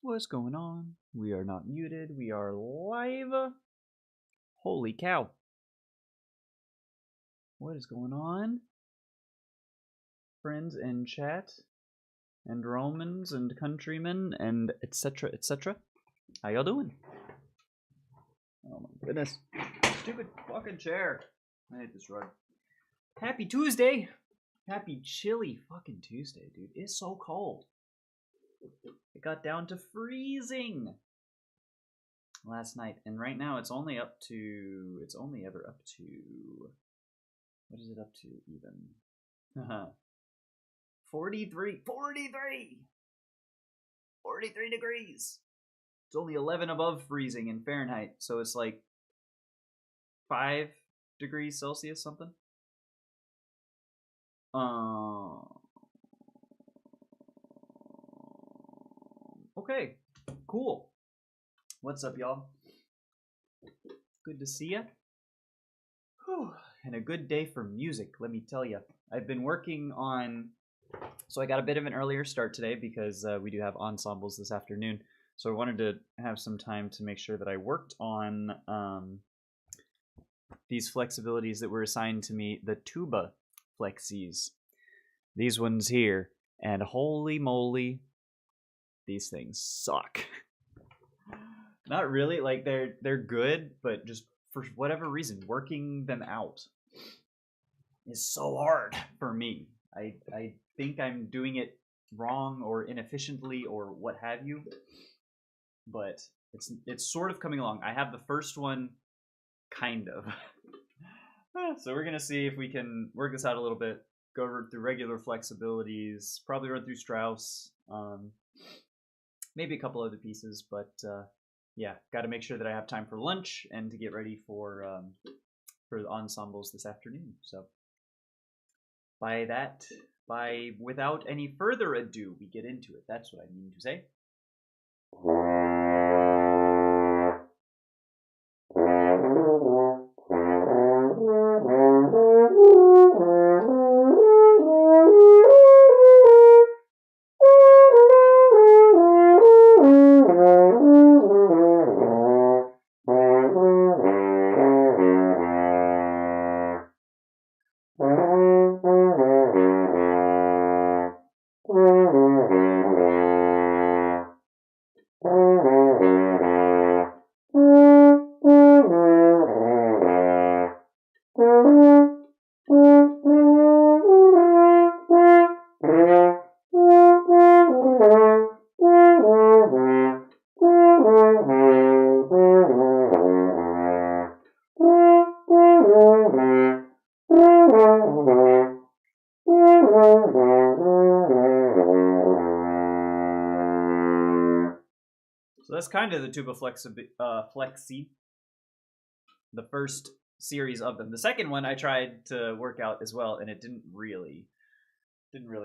What's going on? We are not muted. We are live. Holy cow. What is going on? Friends in chat, and Romans and countrymen, and etc. etc. How y'all doing? Oh my goodness. Stupid fucking chair. I hate this rug. Happy Tuesday. Happy chilly fucking Tuesday, dude. It's so cold. It got down to freezing last night, and right now it's only up to, what is it up to even? 43 degrees. It's only 11 above freezing in Fahrenheit, so it's like 5 degrees Celsius something. Okay, cool. What's up, y'all? Good to see ya. And a good day for music, let me tell you. I've been working on, so I got a bit of an earlier start today because we do have ensembles this afternoon. So I wanted to have some time to make sure that I worked on these flexibilities that were assigned to me, the tuba flexies. These ones here, and holy moly, these things suck. Not really, like they're good, but just for whatever reason, working them out is so hard for me. I think I'm doing it wrong or inefficiently or what have you, but it's sort of coming along. I have the first one, kind of. So we're gonna see if we can work this out a little bit. Go through regular flexibilities, probably run through Strauss, maybe a couple other pieces, but yeah, got to make sure that I have time for lunch and to get ready for the ensembles this afternoon. So without any further ado, we get into it. That's what I mean to say. So that's kind of the tuba flexi, the first series of them. The second one I tried to work out as well, and it didn't really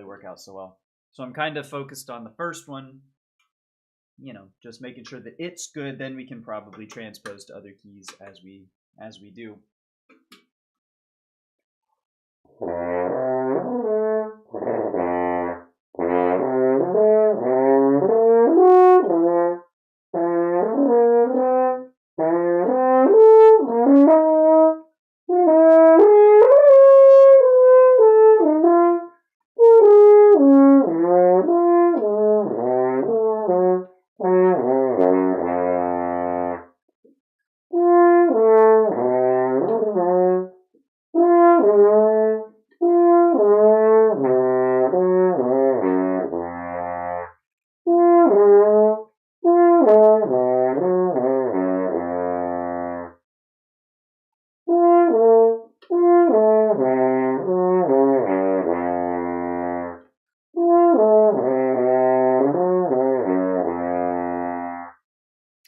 work out so well. So I'm kind of focused on the first one, just making sure that it's good. Then we can probably transpose to other keys as we do.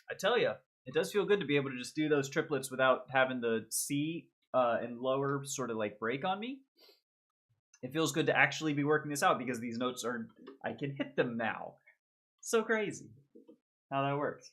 I tell you, it does feel good to be able to just do those triplets without having the C and lower sort of like break on me. It feels good to actually be working this out because these notes I can hit them now. So crazy how that works.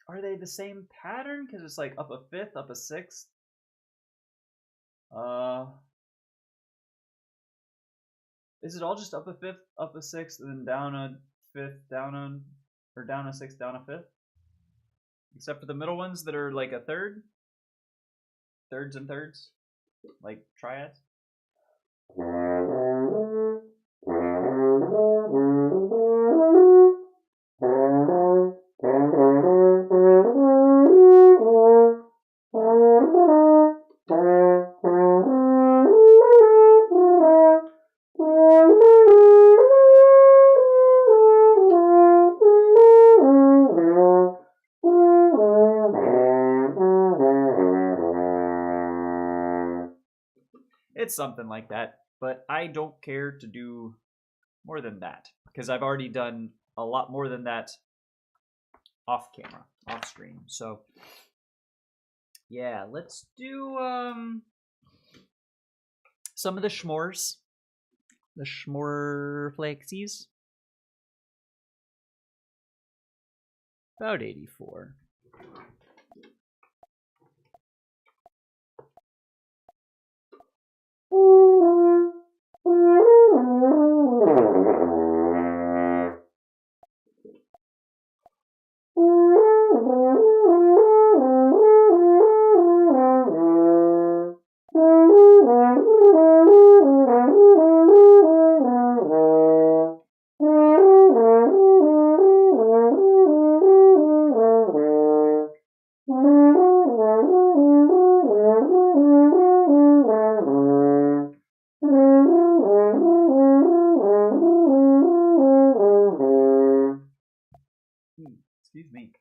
Are they the same pattern? Because it's like up a fifth, up a sixth. Is it all just up a fifth, up a sixth, and then down a fifth, down a sixth, down a fifth? Except for the middle ones that are like a third? Thirds and thirds? Like triads? It's something like that, but I don't care to do more than that because I've already done a lot more than that off camera, off stream. So yeah, let's do some of the schmores, the schmore flexies. About 84. Excuse me.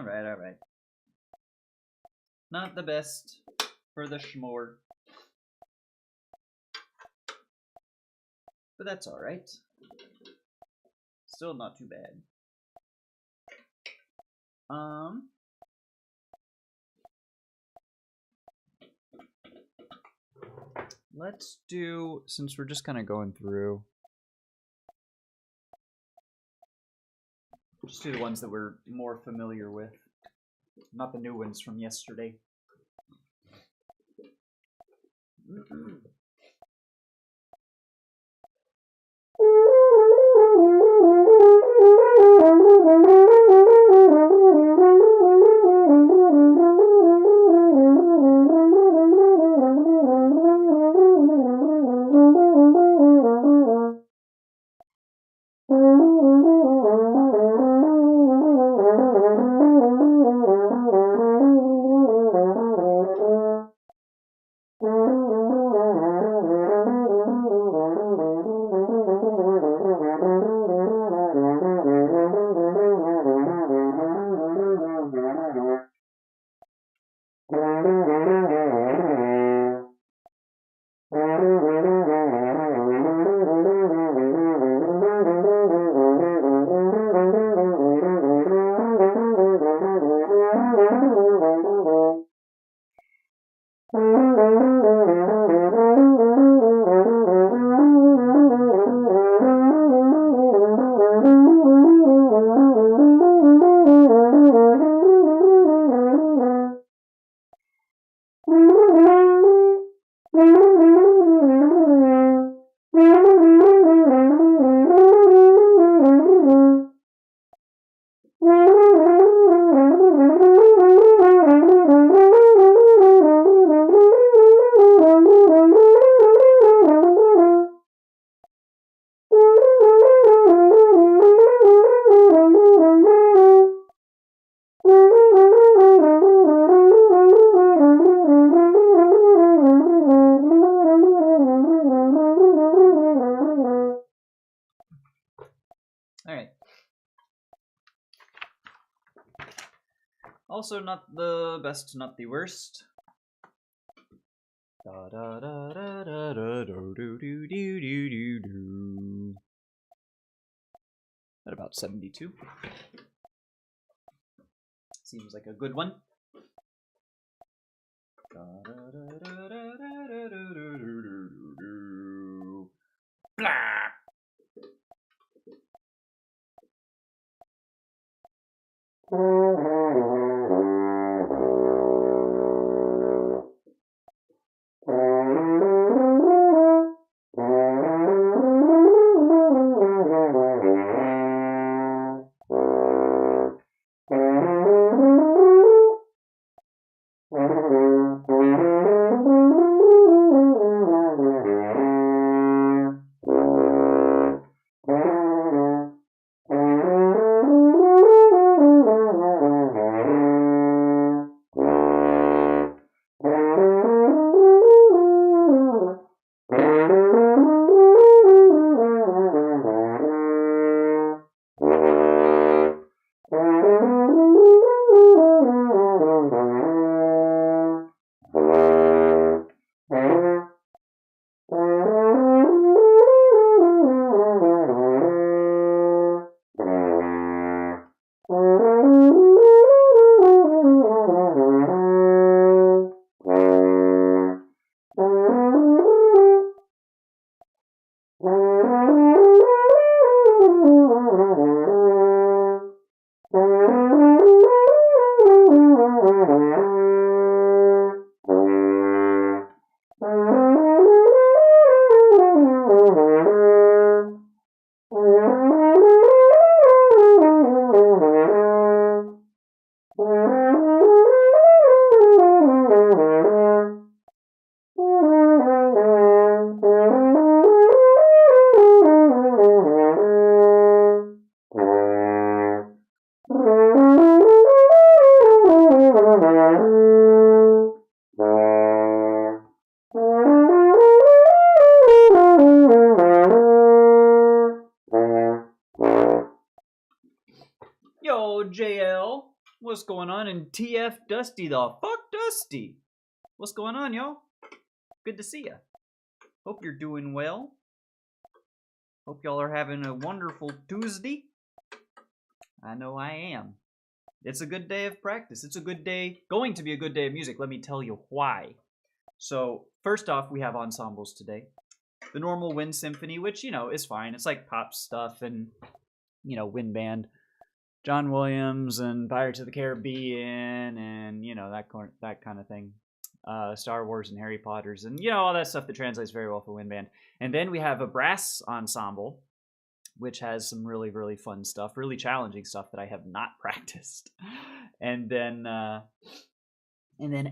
All right. Not the best for the schmore. But that's all right. Still not too bad. Let's do, since we're just kind of going through, just do the ones that we're more familiar with, not the new ones from yesterday. Alright. Also not the best, not the worst. Da da da da da da do do do do do do. At about 72. Seems like a good one. Blah. Yo, JL, what's going on? And TF Dusty, the fuck Dusty? What's going on, yo? Good to see ya. Hope you're doing well. Hope y'all are having a wonderful Tuesday. I know I am. It's a good day of practice. It's a good day, going to be a good day of music. Let me tell you why. So, first off, we have ensembles today. The normal wind symphony, which, you know, is fine. It's like pop stuff and, you know, wind band. John Williams and Pirates of the Caribbean and, you know, that kind of thing. Star Wars and Harry Potter's and, you know, all that stuff that translates very well for wind band. And then we have a brass ensemble, which has some really, really fun stuff, really challenging stuff that I have not practiced. And then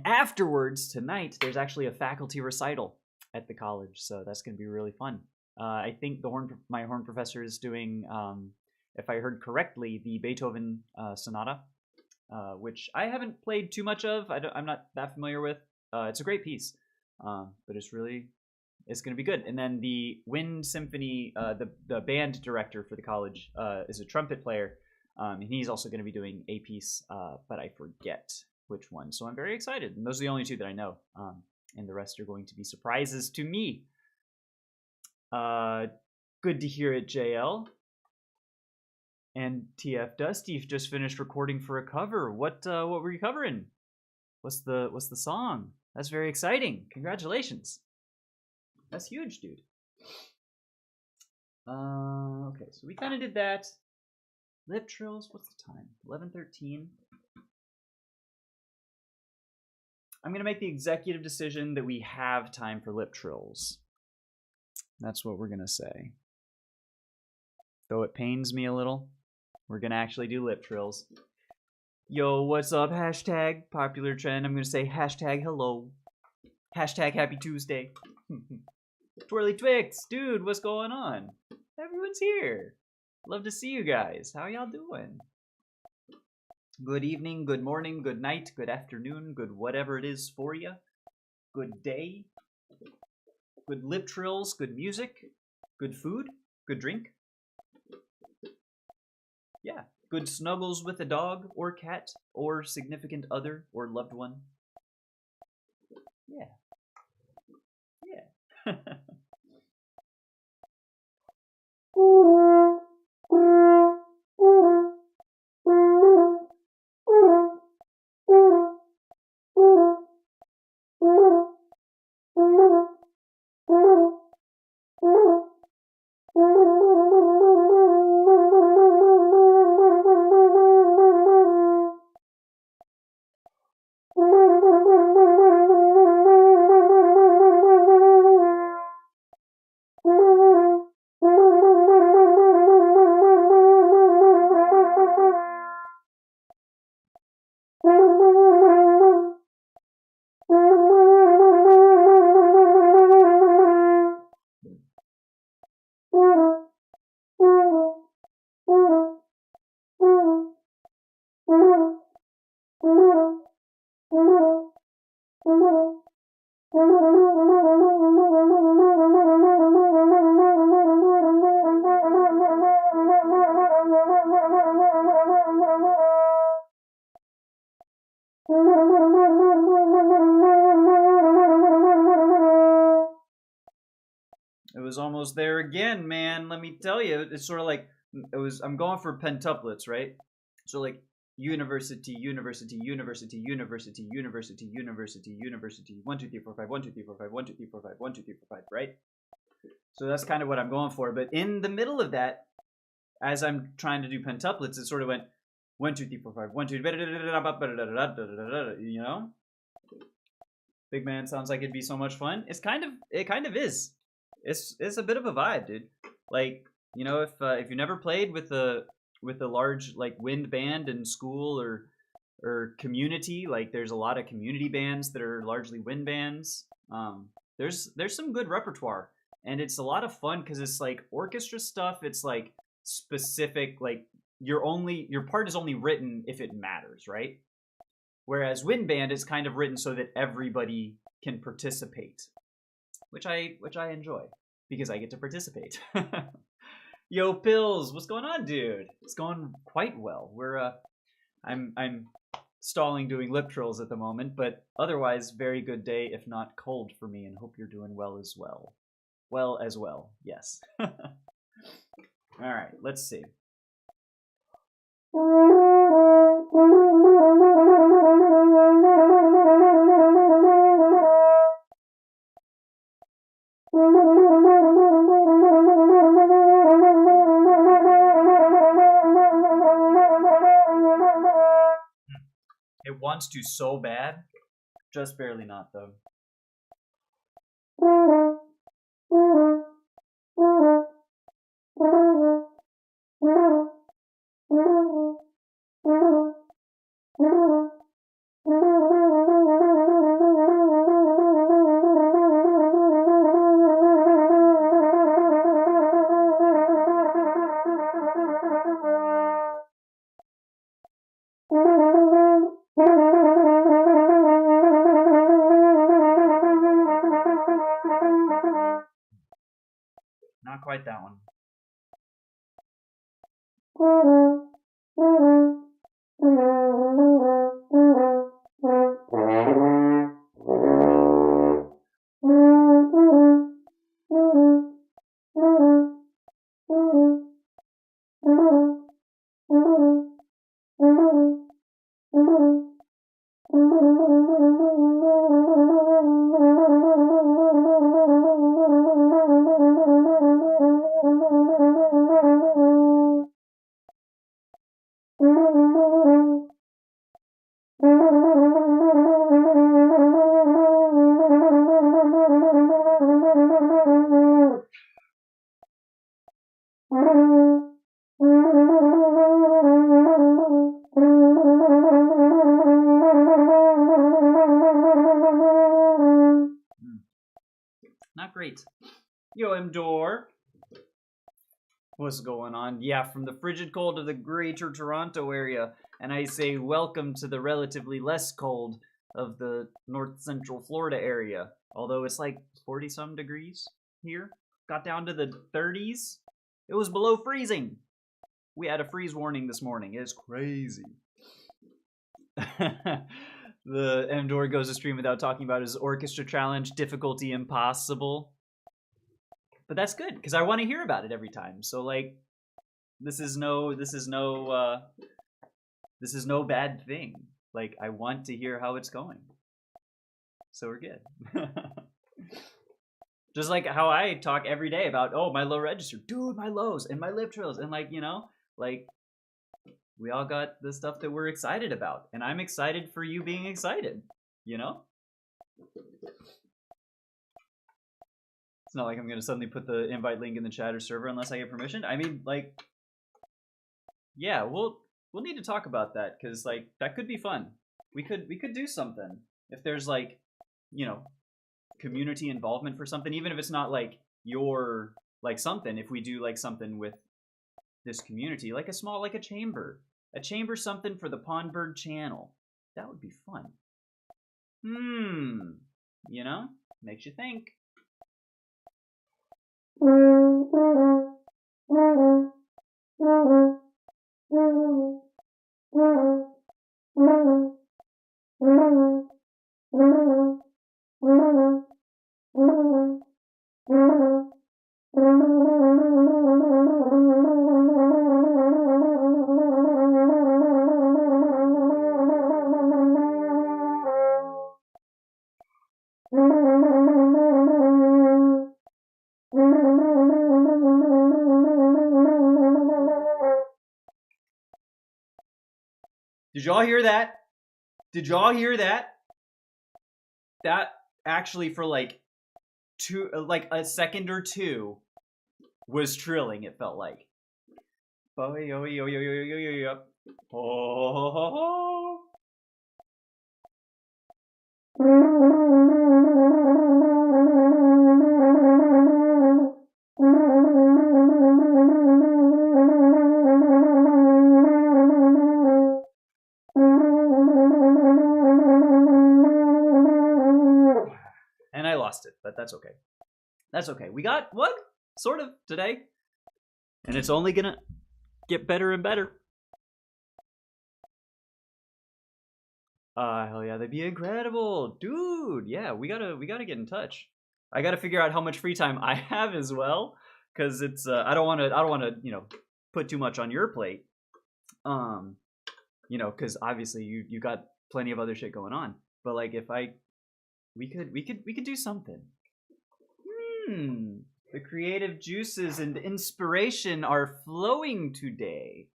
afterwards, tonight, there's actually a faculty recital at the college, so that's going to be really fun. I think my horn professor is doing... if I heard correctly, the Beethoven Sonata, which I haven't played too much of. I'm not that familiar with. It's a great piece, but it's going to be good. And then the Wind Symphony, the band director for the college is a trumpet player, and he's also going to be doing a piece, but I forget which one. So I'm very excited. And those are the only two that I know, and the rest are going to be surprises to me. Good to hear it, JL. And TF Dusty just finished recording for a cover. What were you covering? What's the song? That's very exciting. Congratulations. That's huge, dude. Okay, so we kind of did that. Lip trills, what's the time? 11:13. I'm going to make the executive decision that we have time for lip trills. That's what we're going to say. Though it pains me a little, we're going to actually do lip trills. Yo, what's up? Hashtag popular trend. I'm going to say hashtag hello. Hashtag happy Tuesday. Twirly Twix, dude, what's going on? Everyone's here. Love to see you guys. How y'all doing? Good evening, good morning, good night, good afternoon, good whatever it is for you. Good day. Good lip trills, good music, good food, good drink. Yeah, good snuggles with a dog or cat or significant other or loved one. Yeah. Yeah. It was almost there again, man. Let me tell you, it's sort of like I'm going for pentuplets, right? So like university, university, university, university, university, university, university, 1 2 3 4 5 1 2 3 4 5 1 2 3 4 5 1 2 3 4 5, right? So that's kind of what I'm going for. But in the middle of that, as I'm trying to do pentuplets, it sort of went 1 2 3 4 5 1 2, you know? Big man sounds like it'd be so much fun. It kind of is. It's a bit of a vibe, dude. Like, you know, if you never played with a large like wind band in school or community, like there's a lot of community bands that are largely wind bands. There's some good repertoire, and it's a lot of fun because it's like orchestra stuff. It's like specific, like your part is only written if it matters, right? Whereas wind band is kind of written so that everybody can participate. Which I enjoy because I get to participate. Yo, Pills, what's going on, dude? It's going quite well. I'm stalling doing lip trills at the moment, but otherwise very good day, if not cold for me, and hope you're doing well as well. Well as well, yes. All right, let's see. It wants to so bad, just barely not though. Not quite that one. Not great. Yo, M-Door. What's going on? Yeah, from the frigid cold of the greater Toronto area. And I say welcome to the relatively less cold of the north central Florida area. Although it's like 40-some degrees here. Got down to the 30s. It was below freezing. We had a freeze warning this morning. It's crazy. The M-Door goes to stream without talking about his orchestra challenge, difficulty impossible. But that's good, because I want to hear about it every time. So like, this is no bad thing. Like, I want to hear how it's going. So we're good. Just like how I talk every day about, oh, my low register. Dude, my lows and my lip trills. And like, you know, like, we all got the stuff that we're excited about. And I'm excited for you being excited, you know? It's not like I'm going to suddenly put the invite link in the chat or server unless I get permission. I mean, like, yeah, we'll need to talk about that, because like, that could be fun. We could do something if there's like, you know, community involvement for something, even if it's not like your like something. If we do like something with this community, like a small, like a chamber something for the Pondbird channel, that would be fun. You know, makes you think. Did y'all hear that? Did y'all hear that? That actually for like a second or two was trilling, it felt like. Oh, yo, yo, yo, yo, yo, yo, yo, yo. Oh. And I lost it, but that's okay. That's okay. We got one, sort of, today. And it's only gonna get better and better. Hell yeah, that'd be incredible. Dude, yeah, we gotta get in touch. I gotta figure out how much free time I have as well, because it's I don't wanna, you know, put too much on your plate. You know, because obviously you got plenty of other shit going on. But like, if we could do something. The creative juices and inspiration are flowing today.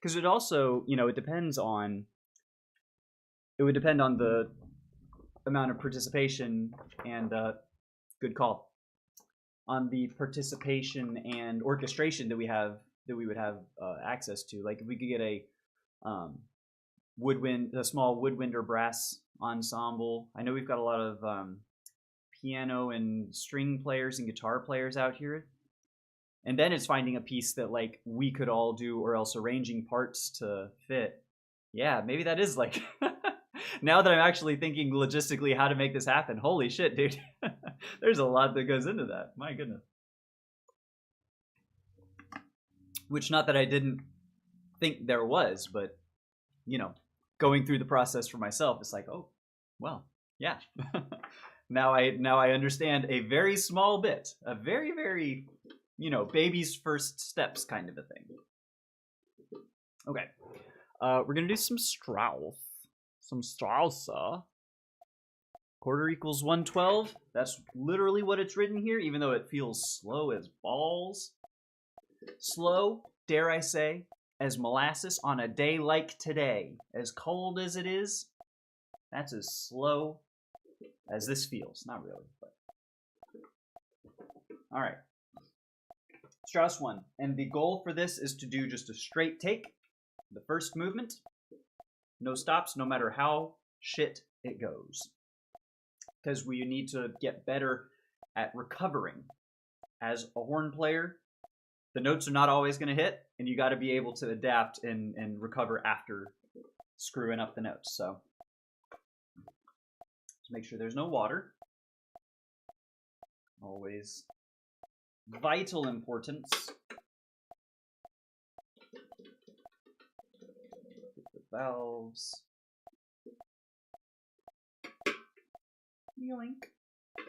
Because it also, you know, it would depend on the amount of participation and good call on the participation and orchestration that we would have access to. Like if we could get a small woodwind or brass ensemble. I know we've got a lot of piano and string players and guitar players out here. And then it's finding a piece that like we could all do, or else arranging parts to fit. Yeah, maybe that is like now that I'm actually thinking logistically how to make this happen. Holy shit, dude. There's a lot that goes into that. My goodness. Which, not that I didn't think there was, but you know, going through the process for myself, it's like, oh, well, yeah. Now I understand a very small bit, a very, very, you know, baby's first steps kind of a thing. Okay, we're gonna do some Strauss, some Straussa. Quarter equals 112. That's literally what it's written here, even though it feels slow as balls. Slow, dare I say, as molasses on a day like today. As cold as it is, that's as slow as this feels. Not really, but. All right. Strauss 1. And the goal for this is to do just a straight take. The first movement. No stops, no matter how shit it goes. because we need to get better at recovering. As a horn player, the notes are not always going to hit, and you got to be able to adapt and recover after screwing up the notes. So, to make sure there's no water. Always vital importance. Get the valves. Yoink.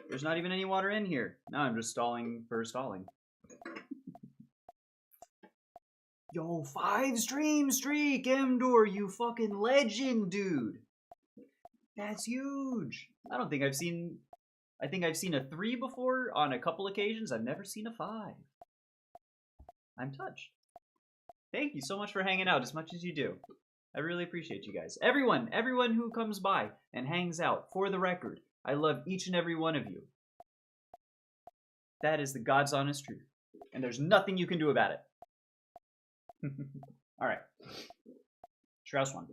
There's not even any water in here. Now I'm just stalling for stalling. Yo, 5 stream streak, Mdor, you fucking legend, dude. That's huge. I think I've seen a 3 before on a couple occasions. I've never seen a 5. I'm touched. Thank you so much for hanging out as much as you do. I really appreciate you guys. Everyone who comes by and hangs out, for the record, I love each and every one of you. That is the God's honest truth. And there's nothing you can do about it. Alright. Strauss 1.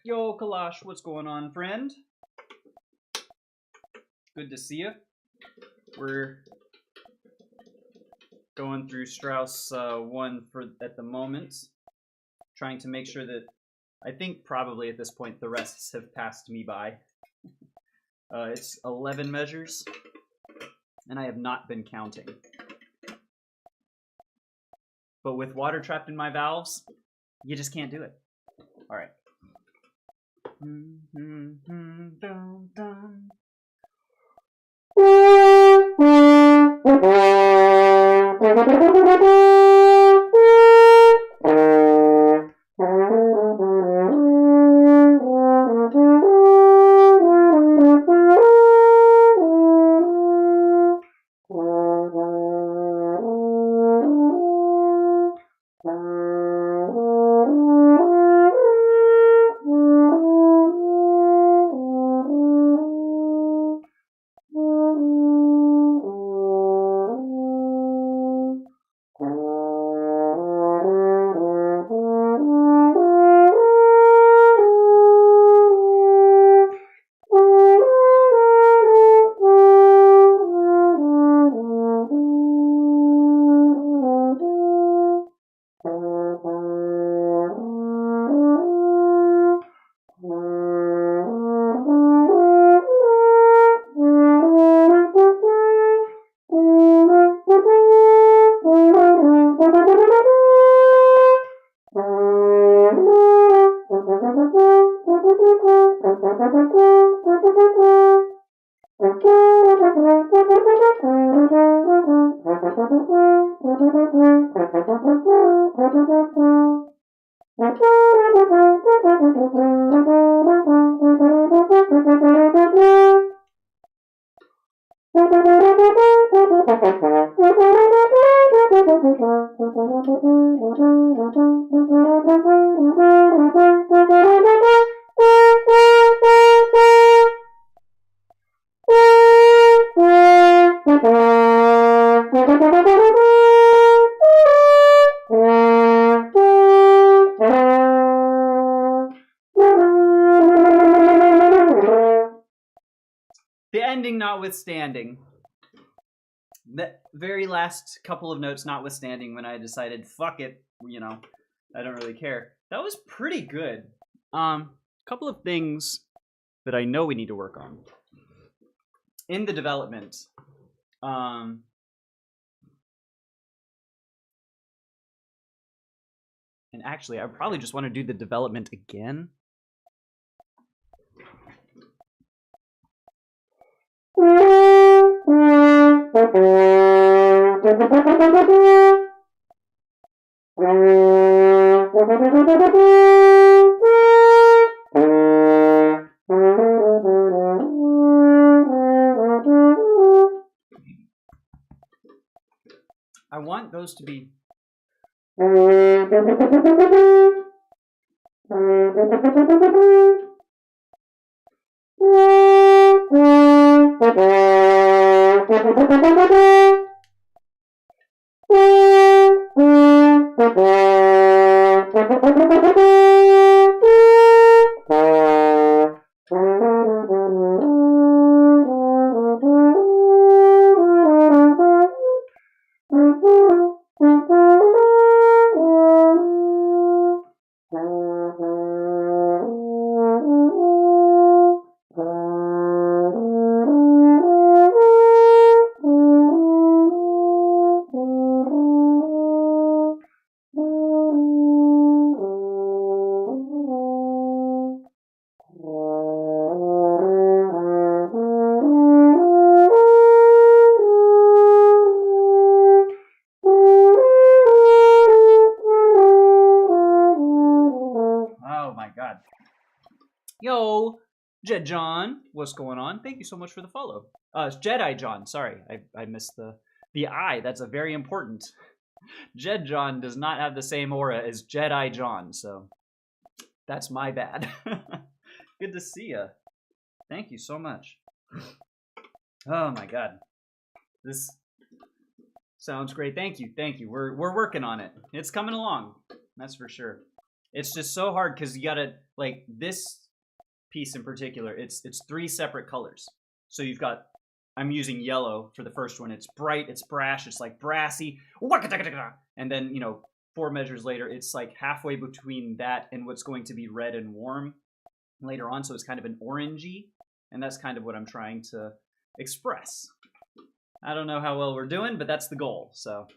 Yo, Kalash, what's going on, friend? Good to see you. We're going through Strauss 1 at the moment, trying to make sure that, I think probably at this point the rests have passed me by. It's 11 measures, and I have not been counting. But with water trapped in my valves, you just can't do it. All right. The ending notwithstanding, the very last couple of notes notwithstanding, when I decided, fuck it, you know, I don't really care. That was pretty good. Couple of things that I know we need to work on in the development. And actually, I probably just want to do the development again. I want those to be... Yo, Jed John, what's going on? Thank you so much for the follow. It's Jedi John. Sorry, I missed the I. That's a very important. Jed John does not have the same aura as Jedi John, so that's my bad. Good to see ya. Thank you so much. Oh my god, this sounds great. Thank you, thank you. We're working on it. It's coming along. That's for sure. It's just so hard because you gotta like this piece in particular, it's 3 separate colors. So you've got, I'm using yellow for the first one. It's bright, it's brash, it's like brassy. And then, you know, 4 measures later, it's like halfway between that and what's going to be red and warm later on. So it's kind of an orangey. And that's kind of what I'm trying to express. I don't know how well we're doing, but that's the goal. So.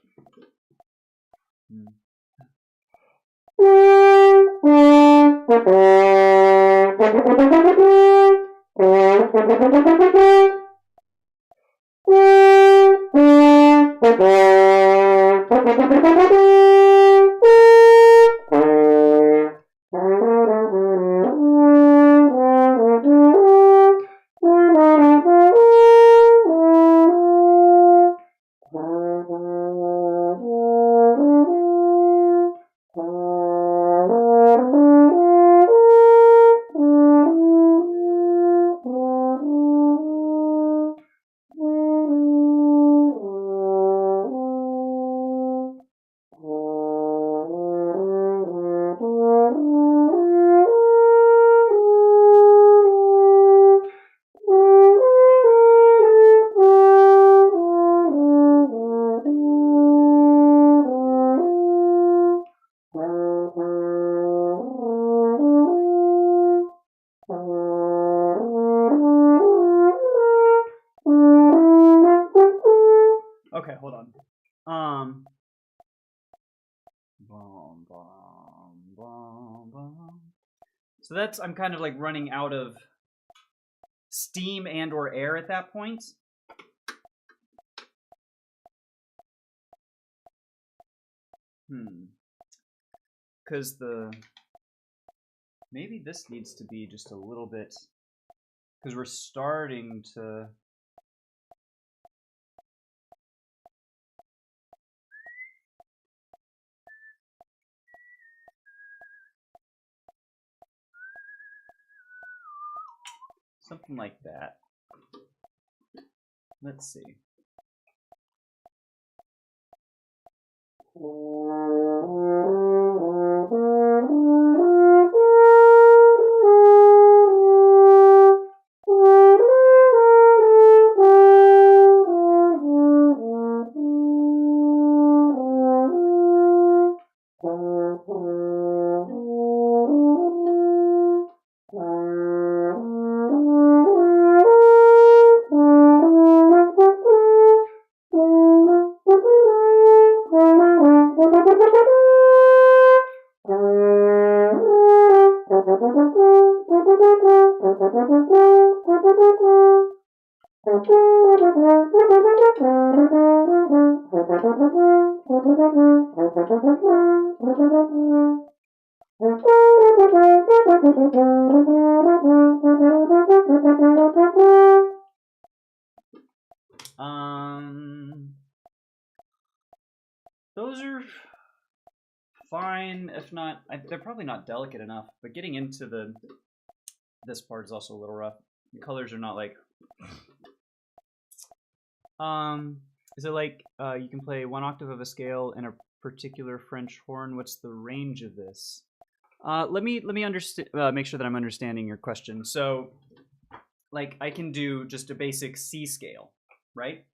Okay, hold on. So that's, I'm kind of like running out of steam and or air at that point. Because maybe this needs to be just a little bit, because we're starting to... Something like that. Let's see. Those are fine, if not, they're probably not delicate enough, but getting into this part is also a little rough. The colors are not like, is it like, you can play 1 octave of a scale in a particular French horn? What's the range of this? Let me make sure that I'm understanding your question. So, like, I can do just a basic C scale, right?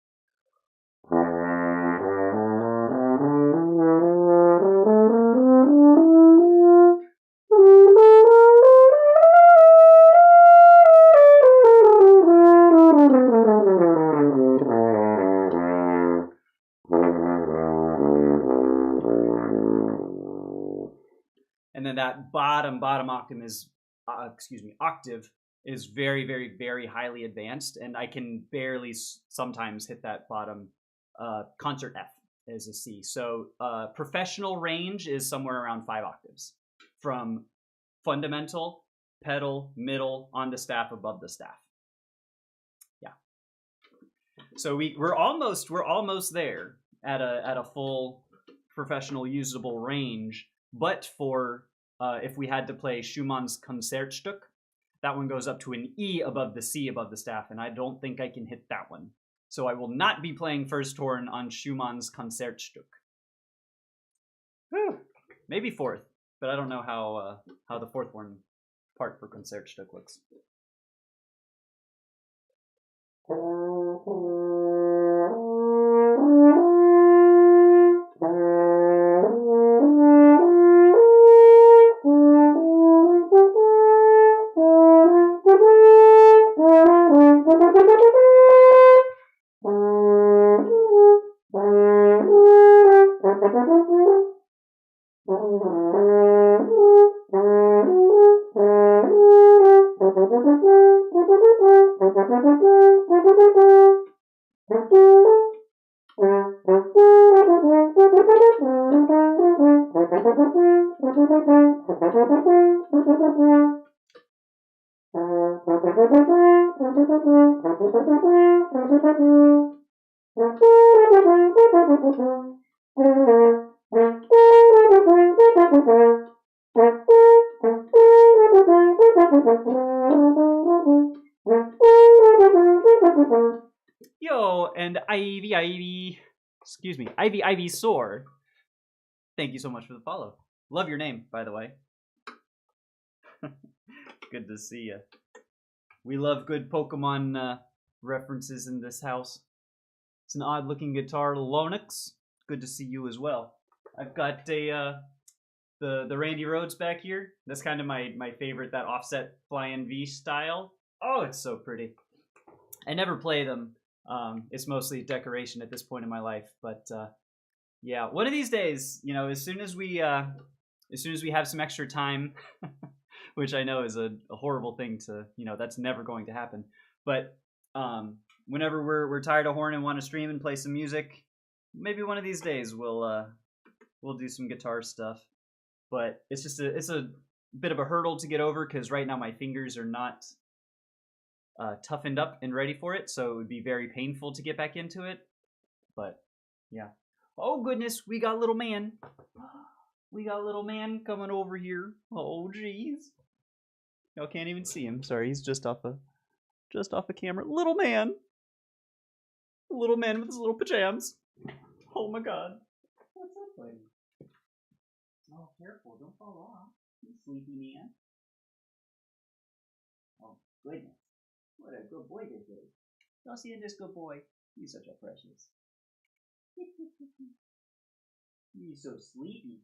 And then that bottom octave is, octave is very, very, very highly advanced, and I can barely sometimes hit that bottom concert F as a C. So professional range is somewhere around 5 octaves, from fundamental, pedal, middle, on the staff, above the staff. Yeah. So we're almost there at a full professional usable range. But for if we had to play Schumann's Concertstück, that one goes up to an E above the C above the staff, and I don't think I can hit that one. So I will not be playing first horn on Schumann's Concertstück. Whew. Maybe fourth, but I don't know how the fourth horn part for Concertstück looks. Yo, and Ivy Soar. Thank you so much for the follow. Love your name, by the way. Good to see you. We love good Pokemon references in this house. It's an odd-looking guitar, Lonix. Good to see you as well. I've got the Randy Rhoads back here. That's kind of my favorite, that offset fly-in V style. Oh, it's so pretty. I never play them. It's mostly decoration at this point in my life, but yeah, one of these days, you know, as soon as we have some extra time, which I know is a horrible thing to, you know, that's never going to happen. But whenever we're tired of horn and want to stream and play some music, maybe one of these days we'll do some guitar stuff. But it's just bit of a hurdle to get over because right now my fingers are not toughened up and ready for it, so it would be very painful to get back into it. But yeah. Oh goodness, we got little man. We got little man coming over here. Oh jeez. Y'all can't even see him. Sorry, he's just off a camera. Little man. Little man with his little pajamas. Oh my god. What's up, buddy? Oh, careful, don't fall off. You sleepy man. Oh goodness. What a good boy this is. Y'all seeing this good boy? He's such a precious. He's so sleepy.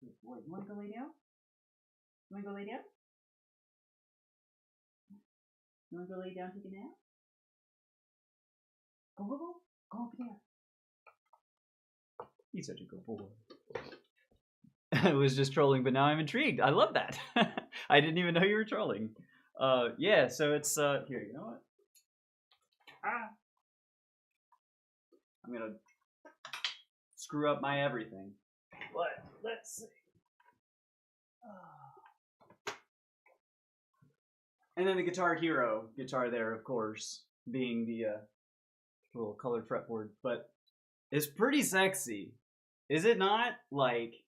Good boy. You wanna go lay down? You wanna go lay down? You wanna go lay down, take a nap? Go, go, go. Go over there. He's such a good boy. I was just trolling, but now I'm intrigued. I love that. I didn't even know you were trolling. Yeah, so it's, here, you know what? I'm gonna screw up my everything. But, let's see. And then the Guitar Hero guitar there, of course, being the little colored fretboard. But it's pretty sexy. Is it not? Like,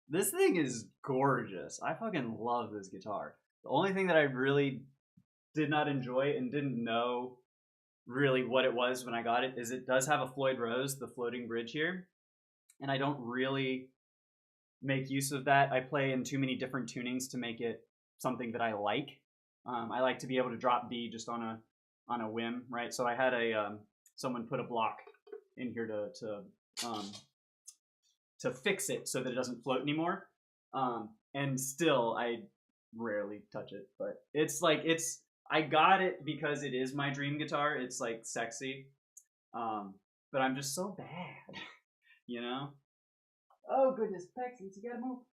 this thing is gorgeous. I fucking love this guitar. The only thing that I really did not enjoy and didn't know really what it was when I got it is it does have a Floyd Rose, the floating bridge here. And I don't really make use of that. I play in too many different tunings to make it something that I like. I like to be able to drop B just on a whim, right? So I had someone put a block in here to fix it so that it doesn't float anymore. And still, I rarely touch it, but it's like I got it because it is my dream guitar. It's like sexy, but I'm just so bad, you know. Oh goodness, Paxton, you gotta move.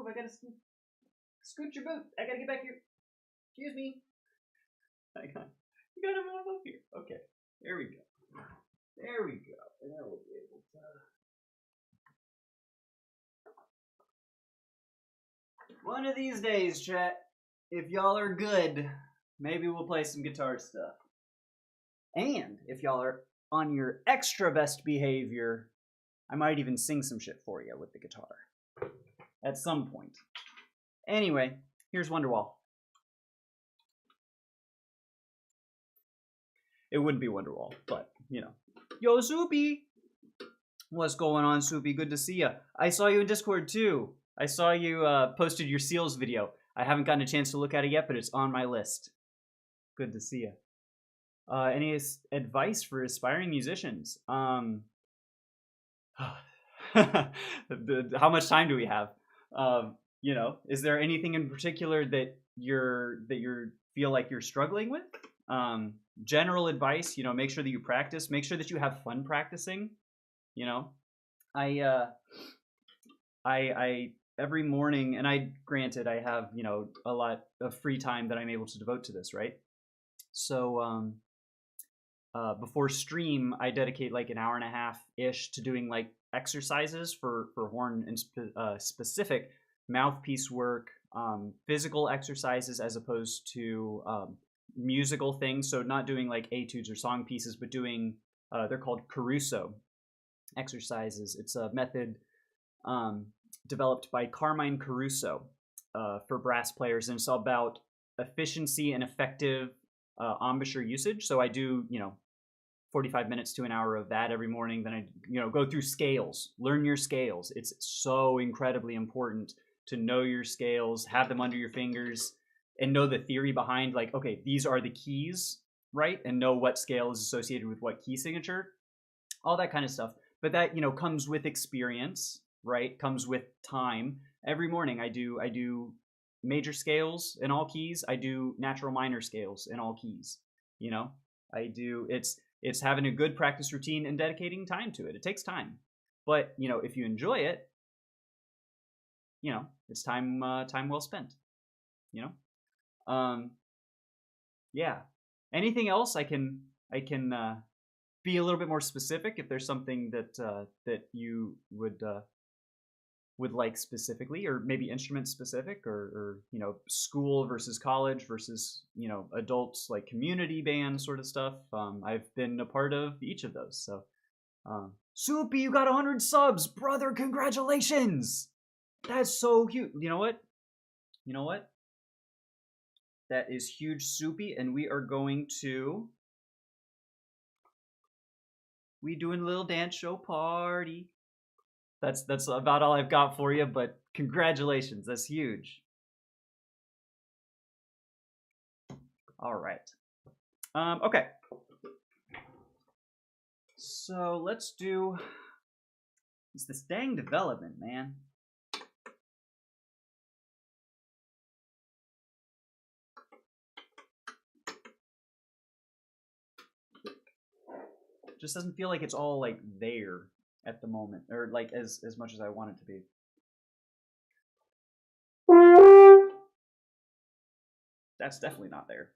I gotta scoot your boot. I gotta get back here. Excuse me. You gotta move up here. Okay, there we go. There we go. And then we'll be able to. One of these days, chat, if y'all are good, maybe we'll play some guitar stuff. And if y'all are on your extra best behavior, I might even sing some shit for you with the guitar. At some point. Anyway, here's Wonderwall. It wouldn't be Wonderwall, but, you know. Yo, Soupy! What's going on, Soupy? Good to see you. I saw you in Discord, too. I saw you posted your Seals video. I haven't gotten a chance to look at it yet, but it's on my list. Good to see you. Any advice for aspiring musicians? How much time do we have? You know, is there anything in particular that you feel like you're struggling with? General advice, you know, make sure that you practice. Make sure that you have fun practicing. You know, I every morning, and granted, I have, you know, a lot of free time that I'm able to devote to this, right? So, before stream, I dedicate like an hour and a half-ish to doing like exercises for horn and specific mouthpiece work, physical exercises as opposed to musical things. So not doing like etudes or song pieces, but doing, they're called Caruso exercises. It's a method developed by Carmine Caruso for brass players, and it's all about efficiency and effective embouchure usage. So I do, you know, 45 minutes to an hour of that every morning. Then I, you know, go through scales, learn your scales. It's so incredibly important to know your scales, have them under your fingers, and know the theory behind, like, okay, these are the keys, right? And know what scale is associated with what key signature, all that kind of stuff. But that, you know, comes with experience, right? Comes with time. Every morning I do major scales in all keys. I do natural minor scales in all keys. You know, it's having a good practice routine and dedicating time to it. It takes time, but you know, if you enjoy it, you know, it's time well spent. You know, yeah. Anything else? I can be a little bit more specific if there's something that that you would would like specifically, or maybe instrument specific, or school versus college versus adults, like community band sort of stuff. I've been a part of each of those. So Soupy, you got 100 subs, brother! Congratulations! That's so huge. You know what? That is huge, Soupy, and we are going to doing a little dance show party. That's about all I've got for you, but congratulations, that's huge. All right. Okay. So let's do. It's this dang development, man. Just doesn't feel like it's all like there at the moment, or like as much as I want it to be. That's definitely not there.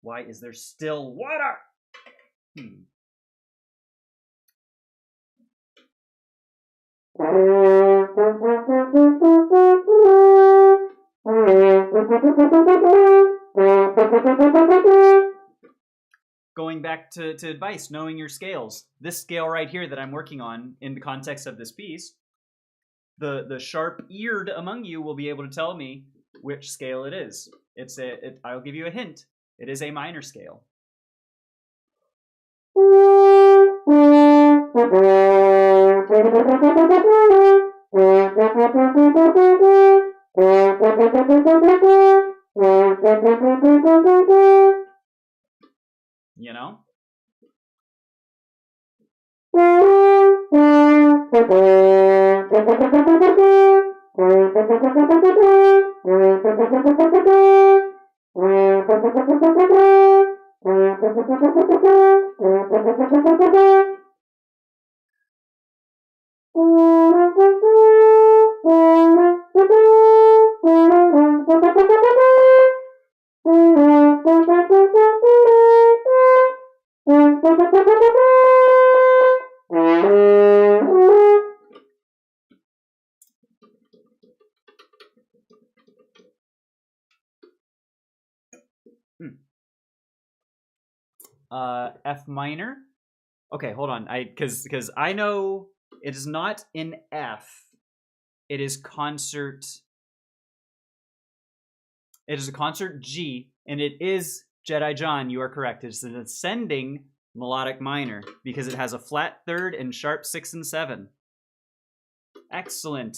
Why is there still water? Going back to advice, knowing your scales. This scale right here that I'm working on in the context of this piece, the sharp-eared among you will be able to tell me which scale it is. I'll give you a hint. It is a minor scale. You know? F minor. Okay, hold on. Because I know it is not in F. It is concert. It is a concert G, and it is Jedi John. You are correct. It's an ascending melodic minor because it has a flat third and sharp 6 and 7. Excellent,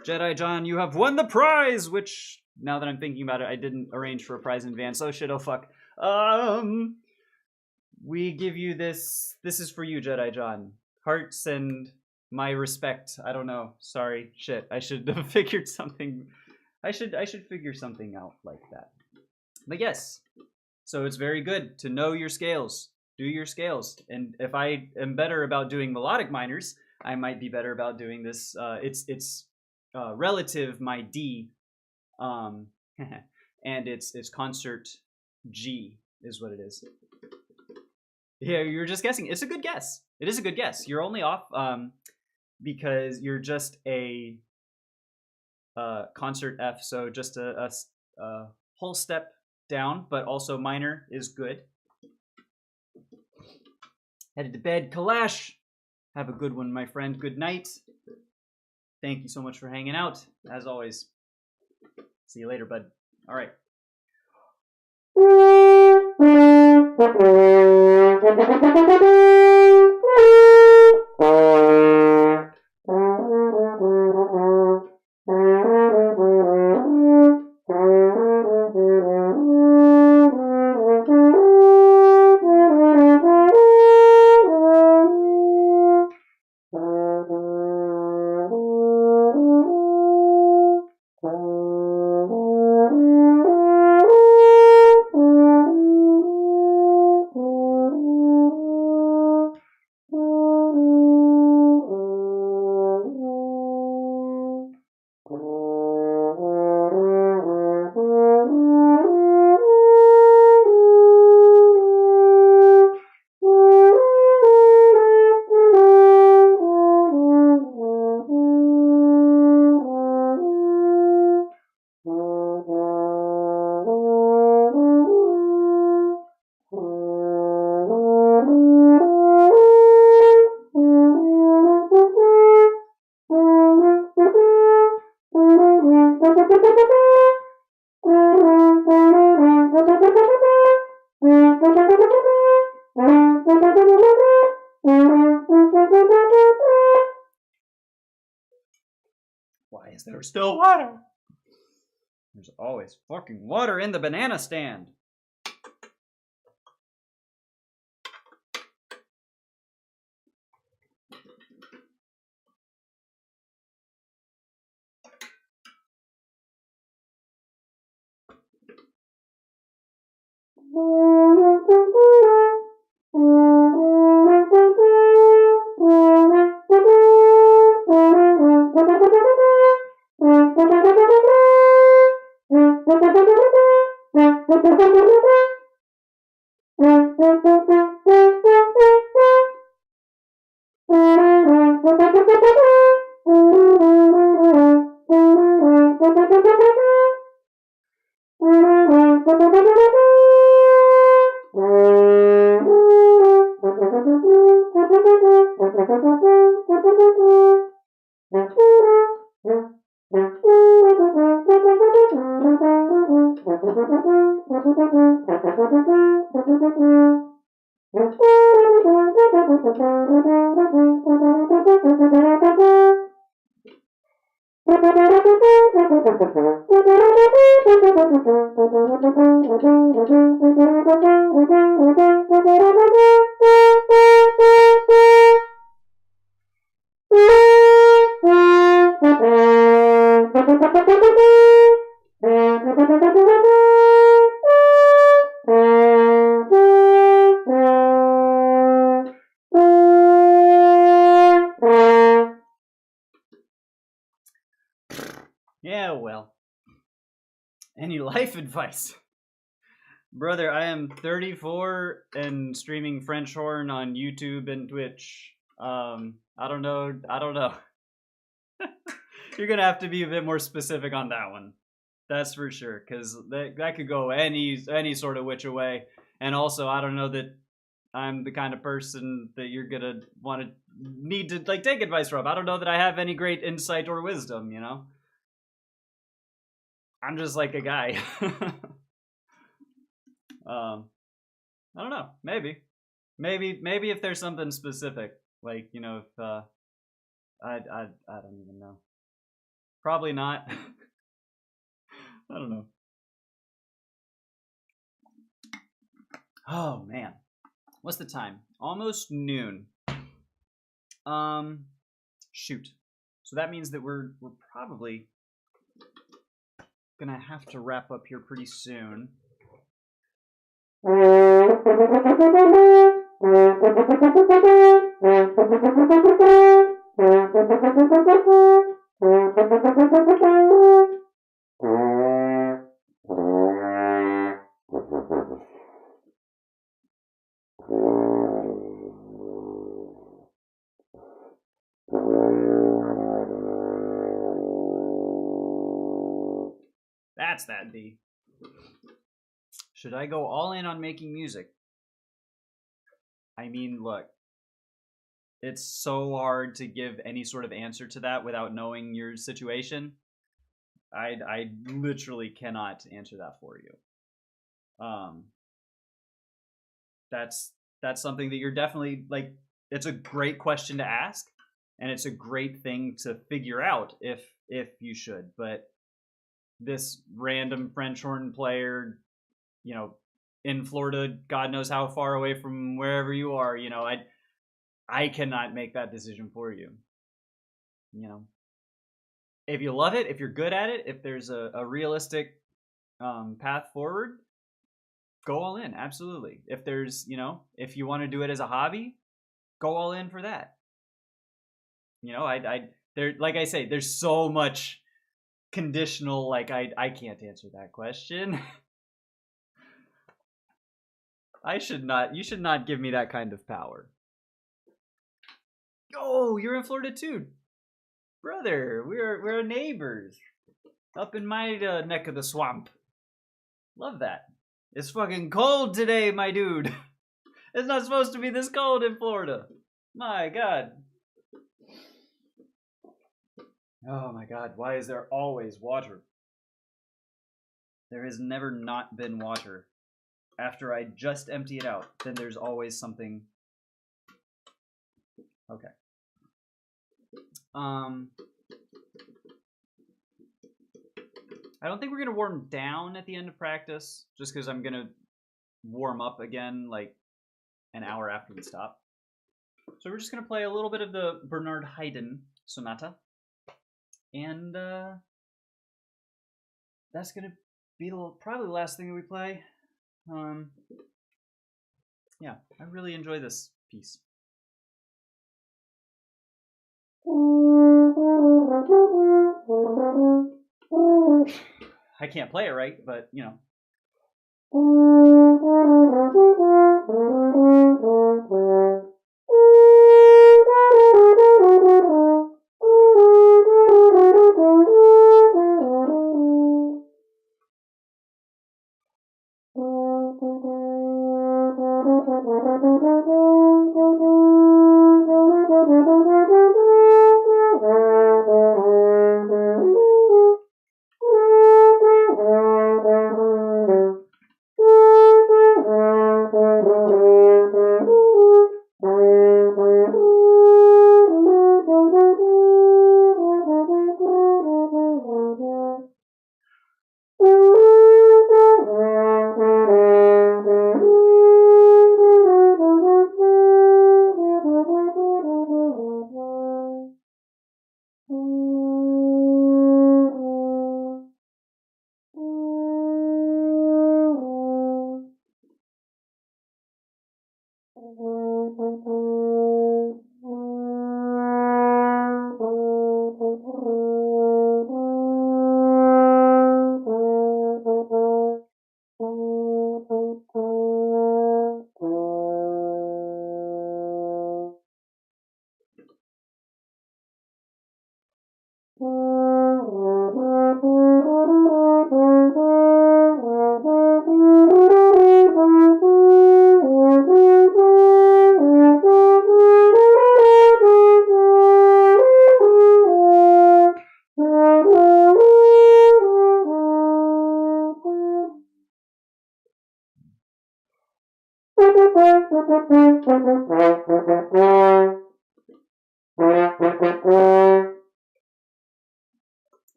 Jedi John. You have won the prize. Which, now that I'm thinking about it, I didn't arrange for a prize in advance. Oh shit! Oh fuck. We give you this. This is for you, Jedi John. Hearts and my respect. I don't know. Sorry. Shit. I should have figured something. I should figure something out like that. But yes. So it's very good to know your scales. Do your scales. And if I am better about doing melodic minors, I might be better about doing this. It's relative my D, and it's concert G is what it is. Yeah, you're just guessing. It's a good guess. It is a good guess. You're only off because you're just a concert F, so just a whole step down, but also minor is good. Headed to bed. Kalash, have a good one, my friend. Good night. Thank you so much for hanging out, as always. See you later, bud. All right. Is there still water? There's always fucking water in the banana stand. Yeah, well. Any life advice? Brother, I am 34 and streaming French horn on YouTube and Twitch. I don't know. You're gonna have to be a bit more specific on that one. That's for sure, because that could go any sort of which way. And also, I don't know that I'm the kind of person that you're gonna need to like take advice from. I don't know that I have any great insight or wisdom, you know? I'm just like a guy. I don't know. Maybe if there's something specific, like, you know, if I don't even know. Probably not. I don't know. Oh man, what's the time? Almost noon. Shoot. So that means that we're probably gonna have to wrap up here pretty soon. That's that B. Should I go all in on making music? I mean, look, it's so hard to give any sort of answer to that without knowing your situation. I literally cannot answer that for you. That's something that you're definitely like. It's a great question to ask, and it's a great thing to figure out if you should. But this random French horn player, you know, in Florida, God knows how far away from wherever you are, you know, I cannot make that decision for you. You know, if you love it, if you're good at it, if there's a realistic path forward, go all in. Absolutely. If there's, you know, if you want to do it as a hobby, go all in for that. You know, there, like I say, there's so much conditional, like I can't answer that question. You should not give me that kind of power. Oh, you're in Florida too, brother. We're neighbors up in my neck of the swamp. Love that. It's fucking cold today, my dude. It's not supposed to be this cold in Florida. My God. Oh my God, why is there always water? There has never not been water. After I just empty it out, then there's always something. Okay. I don't think we're gonna warm down at the end of practice, just because I'm gonna warm up again like an hour after we stop. So we're just gonna play a little bit of the Bernard Haydn Sonata, and that's gonna be probably the last thing that we play. Yeah, I really enjoy this piece. I can't play it right, but you know.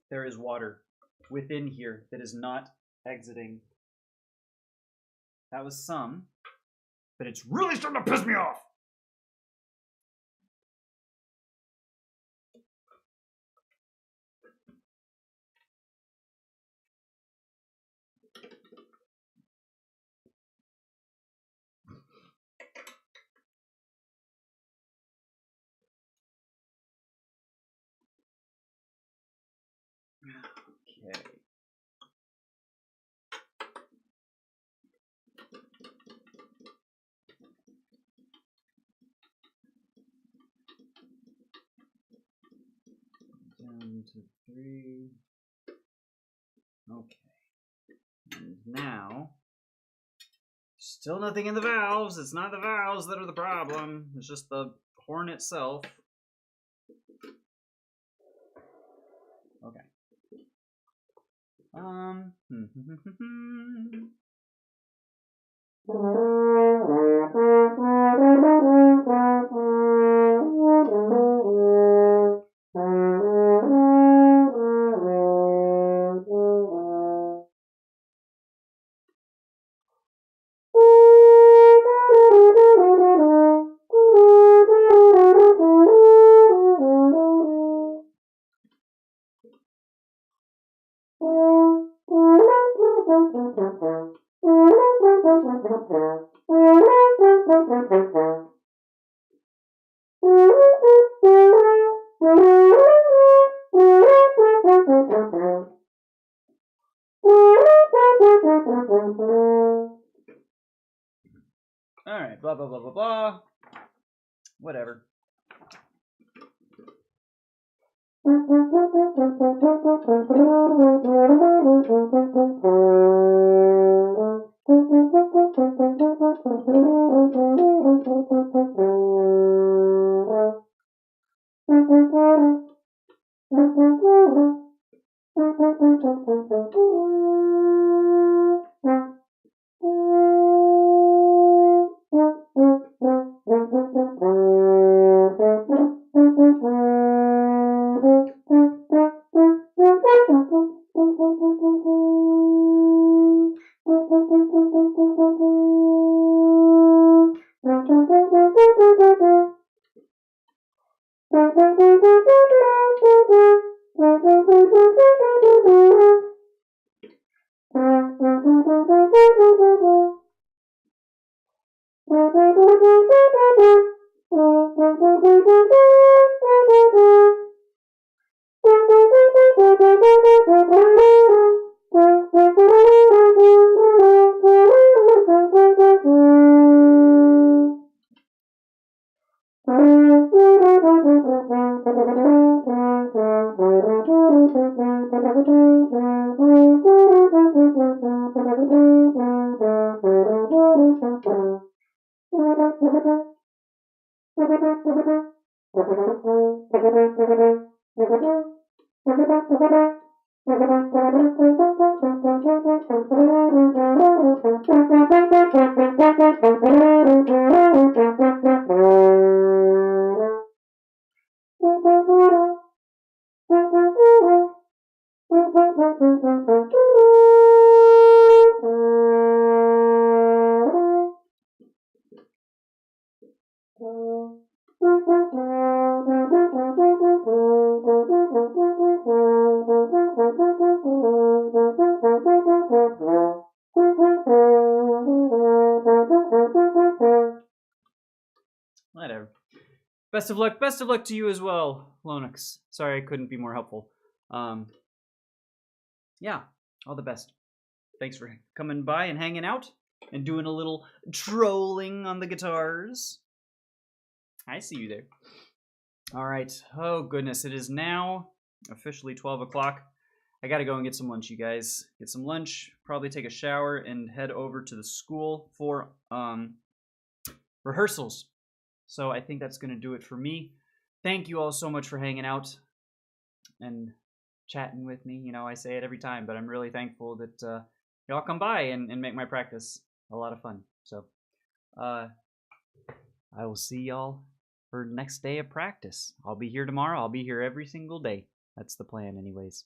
There is water within here that is not exiting. That was some, but it's really starting to piss me off. Okay. Down to 3. Okay. And now, still nothing in the valves. It's not the valves that are the problem. It's just the horn itself. Okay. Alright, blah, blah, blah, blah, blah. Whatever. Whatever. Best of luck to you as well, Lonix. Sorry I couldn't be more helpful. Yeah, all the best. Thanks for coming by and hanging out and doing a little trolling on the guitars. I see you there. All right. Oh, goodness. It is now officially 12 o'clock. I got to go and get some lunch, you guys. Get some lunch, probably take a shower, and head over to the school for rehearsals. So I think that's going to do it for me. Thank you all so much for hanging out and chatting with me. You know, I say it every time, but I'm really thankful that y'all come by and make my practice a lot of fun. So I will see y'all for next day of practice. I'll be here tomorrow. I'll be here every single day. That's the plan anyways.